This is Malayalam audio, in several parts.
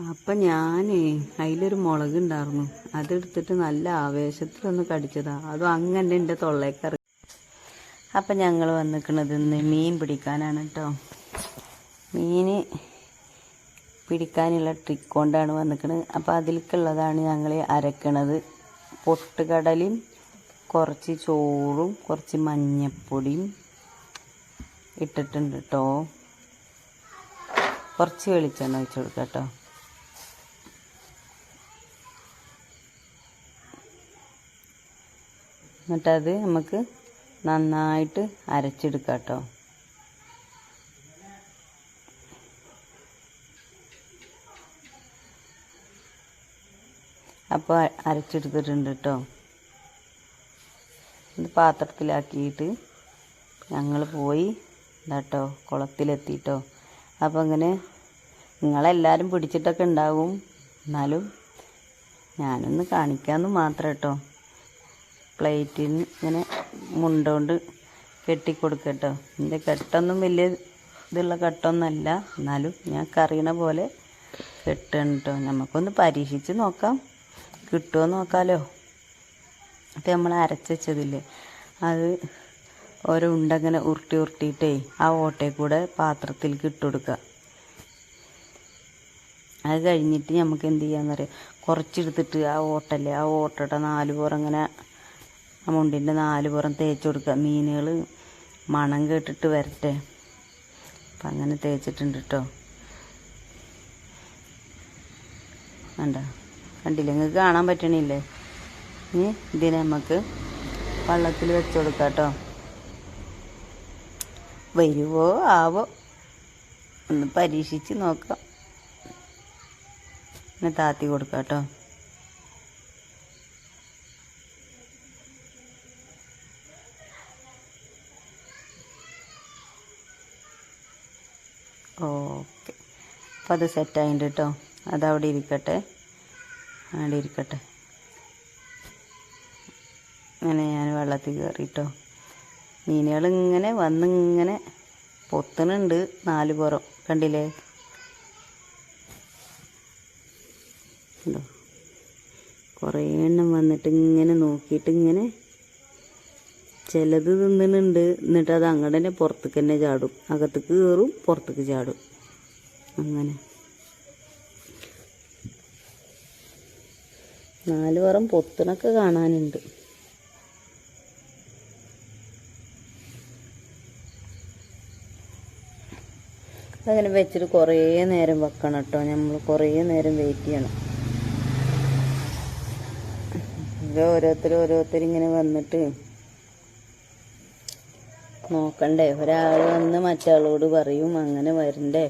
അപ്പം ഞാൻ അതിലൊരു മുളകുണ്ടായിരുന്നു, അതെടുത്തിട്ട് നല്ല ആവേശത്തിലൊന്ന് കടിച്ചതാ, അതും അങ്ങനെ എൻ്റെ തൊള്ളേക്കറി. അപ്പം ഞങ്ങൾ വന്നിക്കണത് ഇന്ന് മീൻ പിടിക്കാനാണ് കേട്ടോ. മീൻ പിടിക്കാനുള്ള ട്രിക്ക് കൊണ്ടാണ് വന്നിക്കണത്. അപ്പം അതിലേക്കുള്ളതാണ് ഞങ്ങൾ അരക്കണത്. പൊട്ടുകടലയും കുറച്ച് ചോറും കുറച്ച് മഞ്ഞപ്പൊടിയും ഇട്ടിട്ടുണ്ട് കേട്ടോ. കുറച്ച് വെളിച്ചെണ്ണ ഒഴിച്ച് കൊടുക്കാം കേട്ടോ. എന്നിട്ടത് നമുക്ക് നന്നായിട്ട് അരച്ചെടുക്കാം കേട്ടോ. അപ്പോൾ അരച്ചെടുത്തിട്ടുണ്ട് കേട്ടോ. ഇത് പാത്രത്തിലാക്കിയിട്ട് ഞങ്ങൾ പോയി ഇതാട്ടോ കുളത്തിലെത്തിയിട്ടോ. അപ്പോൾ ഇങ്ങനെ നിങ്ങളെല്ലാവരും പിടിച്ചിട്ടൊക്കെ ഉണ്ടാവും, എന്നാലും ഞാനൊന്ന് കാണിക്കാമെന്ന് മാത്രം കേട്ടോ. പ്ലേറ്റിന് ഇങ്ങനെ മുണ്ടോണ്ട് കെട്ടിക്കൊടുക്കുക കേട്ടോ. എൻ്റെ കെട്ടൊന്നും വലിയ ഇതുള്ള കെട്ടൊന്നുമല്ല, എന്നാലും ഞാൻ കറിയണ പോലെ കെട്ടണം കേട്ടോ. നമുക്കൊന്ന് പരീക്ഷിച്ച് നോക്കാം, കിട്ടുമോ നോക്കാമല്ലോ. അപ്പം നമ്മൾ അരച്ച് വെച്ചതില്ലേ, അത് ഓരോ ഉണ്ടങ്ങനെ ഉരുട്ടിയിട്ടേ ആ ഓട്ടയിൽ കൂടെ പാത്രത്തിലേക്ക് ഇട്ട് കൊടുക്കുക. അത് കഴിഞ്ഞിട്ട് നമുക്ക് എന്ത് ചെയ്യാന്ന് പറയാം, കുറച്ചെടുത്തിട്ട് ആ ഓട്ടല്ലേ, ആ ഓട്ടയുടെ 4 പുറം ഇങ്ങനെ ആ മുണ്ടിൻ്റെ 4 പുറം തേച്ച് കൊടുക്കുക. മീനുകൾ മണം കേട്ടിട്ട് വരട്ടെ. അപ്പം അങ്ങനെ തേച്ചിട്ടുണ്ട് കേട്ടോ. വേണ്ട, കണ്ടില്ലേ, നിങ്ങൾക്ക് കാണാൻ പറ്റണില്ലേ? ഇനി ഇതിനെ നമുക്ക് വെള്ളത്തിൽ വെച്ച് കൊടുക്കാം കേട്ടോ. വരുവോ ആവോ ഒന്ന് പരീക്ഷിച്ച് നോക്കാം. പിന്നെ താത്തി കൊടുക്കാം കേട്ടോ. ഓക്കെ, അപ്പം അത് സെറ്റായിട്ടുണ്ട് കേട്ടോ. അതവിടെ ഇരിക്കട്ടെ, അവിടെ ഇരിക്കട്ടെ. അങ്ങനെ ഞാൻ വെള്ളത്തിൽ കയറിയിട്ടോ. മീനുകൾ ഇങ്ങനെ വന്നിങ്ങനെ പൊത്തുന്നുണ്ട് 4 പുറം, കണ്ടില്ലേ? ഉണ്ടോ, കുറേ എണ്ണം വന്നിട്ട് ഇങ്ങനെ നോക്കിയിട്ട് ഇങ്ങനെ ചിലത് തിന്നുന്നുണ്ട്. എന്നിട്ട് അത് അങ്ങോട്ട് തന്നെ പുറത്തേക്ക് തന്നെ ചാടും, അകത്തേക്ക് കയറും പുറത്തേക്ക് ചാടും. അങ്ങനെ 4 പുറം പൊത്തണൊക്കെ കാണാനുണ്ട്. അങ്ങനെ വെച്ചിട്ട് കുറേ നേരം വെക്കണം കേട്ടോ. നമ്മൾ കുറേ നേരം വെയിറ്റ് ചെയ്യണം. ഇത് ഓരോരുത്തർ ഇങ്ങനെ വന്നിട്ട് നോക്കണ്ടേ, ഒരാൾ വന്ന് മറ്റാളോട് പറയും, അങ്ങനെ വരണ്ടേ.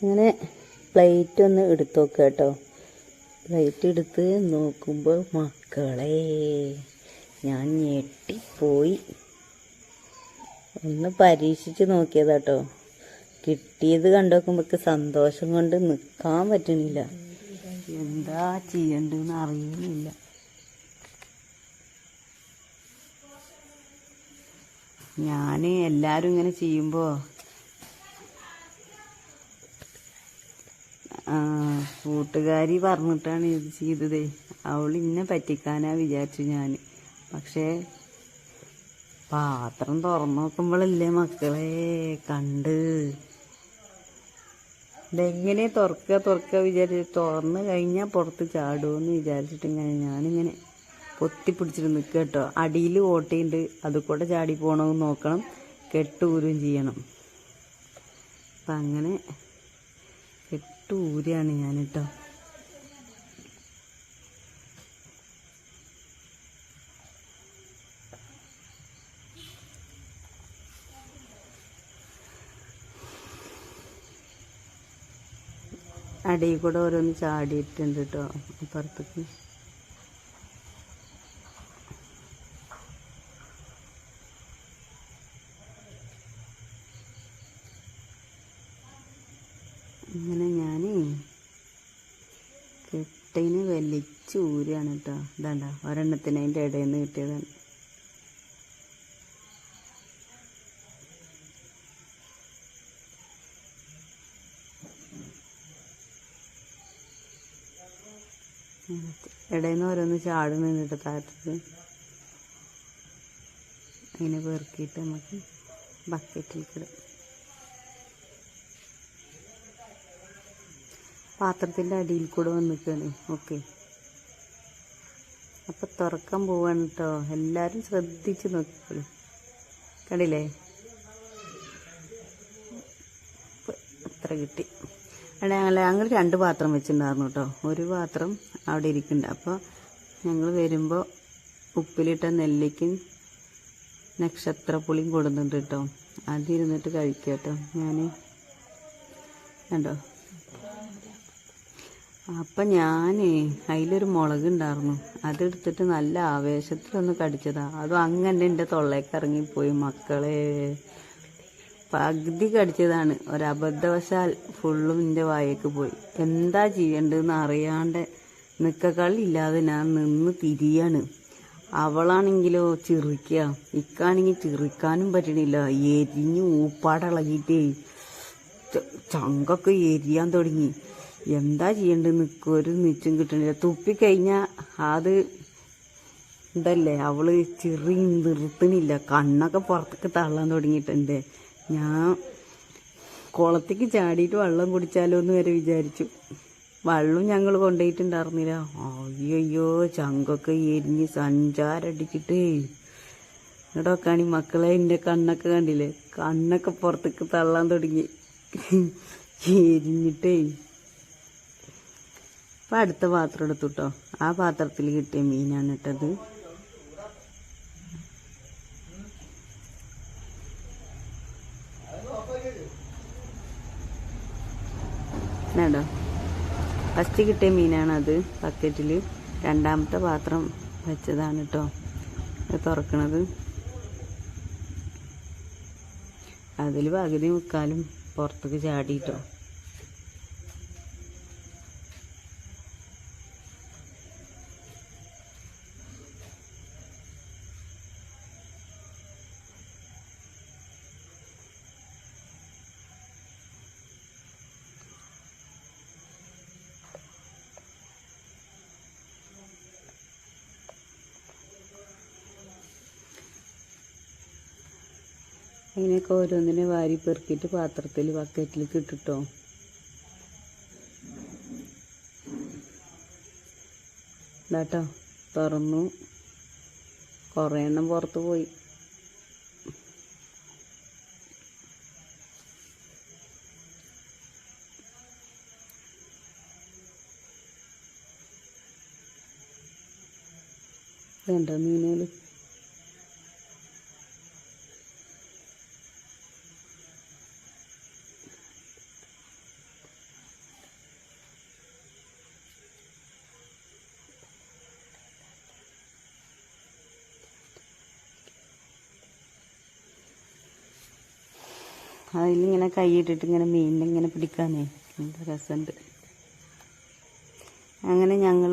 അങ്ങനെ പ്ലേറ്റ് ഒന്ന് എടുത്ത് നോക്കുക കേട്ടോ. പ്ലേറ്റ് എടുത്ത് നോക്കുമ്പോൾ മക്കളെ ഞാൻ ഞെട്ടിപ്പോയി. ഒന്ന് പരീക്ഷിച്ച് നോക്കിയതാട്ടോ. കിട്ടിയത് കണ്ടു നോക്കുമ്പോഴേക്ക് സന്തോഷം കൊണ്ട് നിൽക്കാൻ പറ്റണില്ല. എന്താ ചെയ്യണ്ടെന്ന് അറിയുന്നില്ല. ഞാൻ എല്ലാവരും ഇങ്ങനെ ചെയ്യുമ്പോൾ കൂട്ടുകാരി പറഞ്ഞിട്ടാണ് ഇത് ചെയ്തതേ. അവൾ ഇന്നെ പറ്റിക്കാനാ വിചാരിച്ചു ഞാൻ. പക്ഷേ പാത്രം തുറന്നു നോക്കുമ്പോഴല്ലേ മക്കളെ കണ്ട്. ഇതെങ്ങനെ തുറക്കുക വിചാരിച്ചു, തുറന്ന് കഴിഞ്ഞാൽ പുറത്ത് ചാടുമെന്ന് വിചാരിച്ചിട്ട് ഞാനിങ്ങനെ പൊത്തിപ്പിടിച്ചിട്ട് നിൽക്കുക കേട്ടോ. അടിയിൽ ഓട്ടയുണ്ട്, അത് കൂടെ ചാടി പോകണമെന്ന് നോക്കണം, കെട്ടൂരും ചെയ്യണം. അപ്പം അങ്ങനെ കെട്ടൂരാണ് ഞാൻ കേട്ടോ. അടിയിൽ കൂടെ ഓരോന്ന് ചാടിയിട്ടുണ്ട് കേട്ടോ അപ്പുറത്തേക്ക്. ഇങ്ങനെ ഞാൻ കെട്ടിന് വലിച്ച് ഊരാണ് കേട്ടോ. ഇതാണ്ട ഒരെണ്ണത്തിന് അതിൻ്റെ ഇടയിൽ നിന്ന് കിട്ടിയതാണ്. ഇടയിൽ നിന്ന് ഓരോന്ന് ചാടുന്നുണ്ട് താഴത്തേക്ക്. അങ്ങനെ പെറുക്കിയിട്ട് നമുക്ക് ബക്കറ്റിലേക്ക് ഇടും. പാത്രത്തിൻ്റെ അടിയിൽ കൂടെ വന്നിട്ടാണ്. ഓക്കെ, അപ്പം തുറക്കാൻ പോവാണ് കേട്ടോ. എല്ലാവരും ശ്രദ്ധിച്ച് നോക്കിക്കോളൂ. കണ്ടില്ലേ, അത്ര കിട്ടി. ഞങ്ങൾ 2 പാത്രം വെച്ചിട്ടുണ്ടായിരുന്നു കേട്ടോ. ഒരു പാത്രം അവിടെ ഇരിക്കുന്നുണ്ട്. അപ്പോൾ ഞങ്ങൾ വരുമ്പോൾ ഉപ്പിലിട്ട നെല്ലിക്കും നക്ഷത്രപ്പുളിയും കൊടുക്കുന്നുണ്ട് കേട്ടോ. അതിരുന്നിട്ട് കഴിക്കാം കേട്ടോ. ഞാൻ കണ്ടോ, അപ്പം ഞാൻ അതിലൊരു മുളക് ഉണ്ടായിരുന്നു, അതെടുത്തിട്ട് നല്ല ആവേശത്തിലൊന്ന് കടിച്ചതാണ്. അതും അങ്ങനെ എൻ്റെ തൊള്ളേക്ക് ഇറങ്ങിപ്പോയി മക്കളെ. പകുതി കടിച്ചതാണ്. ഒരബദ്ധവശാൽ ഫുള്ളും എൻ്റെ വായേക്ക് പോയി. എന്താ ചെയ്യേണ്ടതെന്ന് അറിയാണ്ട് നിക്കക്കളില്ലാതെ ഞാൻ നിന്ന് തിരിയാണ്. അവളാണെങ്കിലോ ചിറിക്കുക, ഇക്കാണെങ്കിൽ ചിറിക്കാനും പറ്റണില്ല. എരിഞ്ഞ് ഊപ്പാടിളകിയിട്ടേ ചങ്കൊക്കെ എരിയാൻ തുടങ്ങി. എന്താ ചെയ്യേണ്ടത് ഒരു നിച്ചും കിട്ടണില്ല. തുപ്പിക്കഴിഞ്ഞാൽ അത് ഇതല്ലേ, അവള് ചിറി നിർത്തണില്ല. കണ്ണൊക്കെ പുറത്തേക്ക് തള്ളാൻ തുടങ്ങിയിട്ടുണ്ട്. ഞാൻ കുളത്തേക്ക് ചാടിയിട്ട് വെള്ളം കുടിച്ചാലോ എന്ന് വരെ വിചാരിച്ചു. വെള്ളം ഞങ്ങൾ കൊണ്ടുപോയിട്ടുണ്ടായിരുന്നില്ല. അയ്യോ, ചങ്കൊക്കെ എരിഞ്ഞ് സഞ്ചാരടിച്ചിട്ടേ. ഇവിടെയൊക്കെയാണി മക്കളെ എൻ്റെ കണ്ണൊക്കെ കണ്ടില്ലേ, കണ്ണൊക്കെ പുറത്തേക്ക് തള്ളാൻ തുടങ്ങി എരിഞ്ഞിട്ടേ. അപ്പം അടുത്ത പാത്രം എടുത്തു കേട്ടോ. ആ പാത്രത്തിൽ കിട്ടിയ മീനാണ് ഇട്ടത്. വേണ്ടോ, ഫസ്റ്റ് കിട്ടിയ മീനാണത്. ബക്കറ്റിൽ 2ാമത്തെ പാത്രം വെച്ചതാണ് കേട്ടോ. തുറക്കണത് അതിൽ പകുതി മുക്കാലും പുറത്തേക്ക് ചാടിയിട്ടോ. അതിനൊക്കെ ഓരോന്നിനെ വാരി പെറുക്കിയിട്ട് പാത്രത്തിൽ ബക്കറ്റിലേക്ക് ഇട്ടിട്ടോ. ഇതാട്ടോ തുറന്നു. കുറേ എണ്ണം പുറത്ത് പോയി. വേണ്ട മീനുകൾ. അതിലിങ്ങനെ കൈയിട്ടിട്ട് ഇങ്ങനെ മീനിനെ പിടിക്കാനേ നല്ല രസമുണ്ട്. അങ്ങനെ ഞങ്ങൾ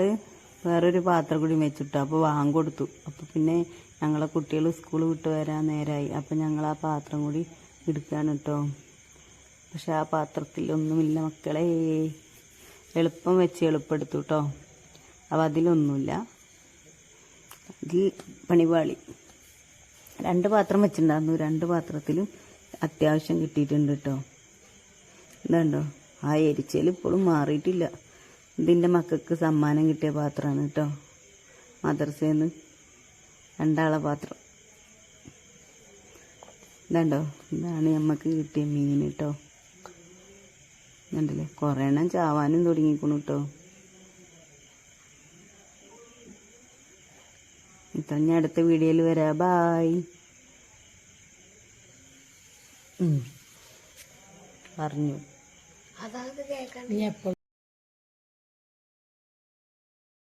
വേറൊരു പാത്രം കൂടി വെച്ചിട്ടു. അപ്പോൾ വാങ്ങി കൊടുത്തു. അപ്പോൾ പിന്നെ ഞങ്ങളെ കുട്ടികൾ സ്കൂൾ വിട്ട് വരാൻ നേരമായി. അപ്പോൾ ഞങ്ങൾ ആ പാത്രം കൂടി എടുക്കുകയാണ് കേട്ടോ. പക്ഷെ ആ പാത്രത്തിലൊന്നുമില്ല മക്കളെ. എളുപ്പം വെച്ച് എളുപ്പം എടുത്തു കേട്ടോ. അപ്പോൾ അതിലൊന്നുമില്ല. അതിൽ പണിപാളി. 2 പാത്രം വെച്ചിട്ടുണ്ടായിരുന്നു. 2 പാത്രത്തിലും അത്യാവശ്യം കിട്ടിയിട്ടുണ്ട് കേട്ടോ. ഇതുണ്ടോ, ആ എരിച്ചൽ ഇപ്പോഴും മാറിയിട്ടില്ല. ഇതിൻ്റെ മക്കൾക്ക് സമ്മാനം കിട്ടിയ പാത്രമാണ് കേട്ടോ. മദ്രസയിൽ നിന്ന് 2 ആളെ പാത്രം. ഇതുണ്ടോ, ഇതാണ് നമുക്ക് കിട്ടിയ മീൻ കേട്ടോ. കണ്ടില്ലേ, കുറേ എണ്ണം ചാവാനും തുടങ്ങിക്കണു കേട്ടോ. ഇത്ര ഞാൻ അടുത്ത വീഡിയോയിൽ വരാം. ബായ്. പറഞ്ഞു.